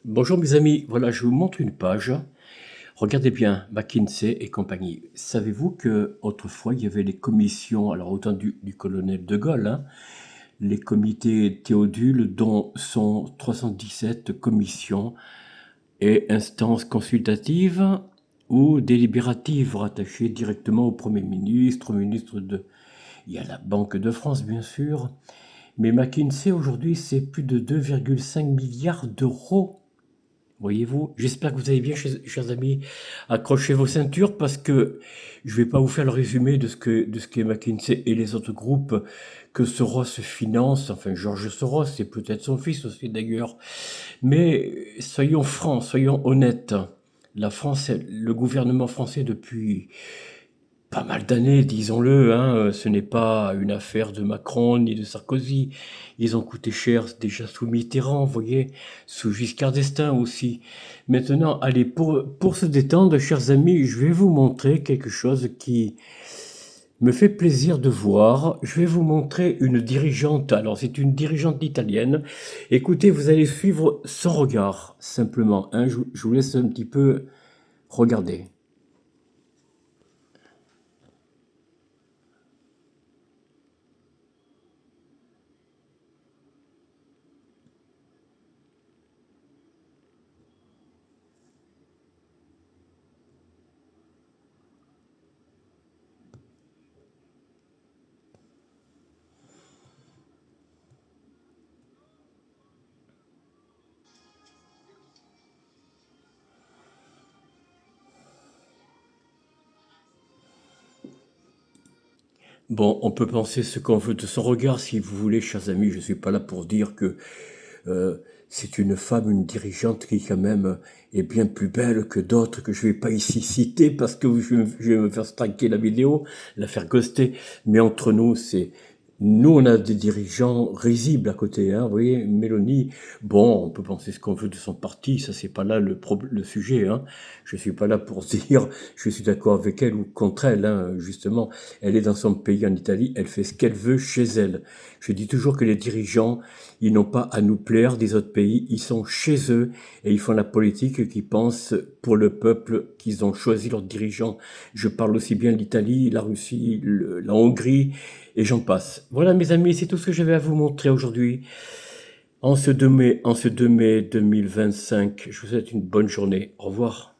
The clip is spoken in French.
Bonjour mes amis, voilà, je vous montre une page. Regardez bien, McKinsey et compagnie. Savez-vous que autrefois il y avait les commissions, alors autant du colonel de Gaulle, hein, les comités Théodule, dont sont 317 commissions et instances consultatives ou délibératives rattachées directement au Premier ministre, au ministre de... Il y a la Banque de France, bien sûr. Mais McKinsey, aujourd'hui, c'est plus de 2,5 milliards d'euros. Voyez-vous, j'espère que vous allez bien, chers amis. Accrochez vos ceintures parce que je ne vais pas vous faire le résumé de ce qu'est McKinsey et les autres groupes que Soros finance, enfin Georges Soros, c'est peut-être son fils aussi d'ailleurs. Mais soyons francs, soyons honnêtes. La France, le gouvernement français depuis pas mal d'années, disons-le, hein, ce n'est pas une affaire de Macron ni de Sarkozy. Ils ont coûté cher déjà sous Mitterrand, vous voyez, sous Giscard d'Estaing aussi. Maintenant, allez, pour se détendre, chers amis, je vais vous montrer quelque chose qui me fait plaisir de voir. Je vais vous montrer une dirigeante. Alors, c'est une dirigeante italienne. Écoutez, vous allez suivre son regard, simplement. Hein, je vous laisse un petit peu regarder. Bon, on peut penser ce qu'on veut de son regard, si vous voulez, chers amis. Je suis pas là pour dire que euh, c'est une femme, une dirigeante qui quand même est bien plus belle que d'autres que je vais pas ici citer parce que je vais me faire striker la vidéo, la faire ghoster. Mais entre nous, nous, on a des dirigeants risibles à côté, hein. Vous voyez, Mélanie, bon, on peut penser ce qu'on veut de son parti, ça c'est pas là le sujet, hein. Je suis pas là pour dire je suis d'accord avec elle ou contre elle, hein. Justement, elle est dans son pays en Italie, elle fait ce qu'elle veut chez elle. Je dis toujours que les dirigeants, ils n'ont pas à nous plaire des autres pays, ils sont chez eux et ils font la politique qu'ils pensent pour le peuple qu'ils ont choisi leurs dirigeants. Je parle aussi bien de l'Italie, la Russie, la Hongrie et j'en passe. Voilà mes amis, c'est tout ce que j'avais à vous montrer aujourd'hui. En ce 2 mai 2025, je vous souhaite une bonne journée. Au revoir.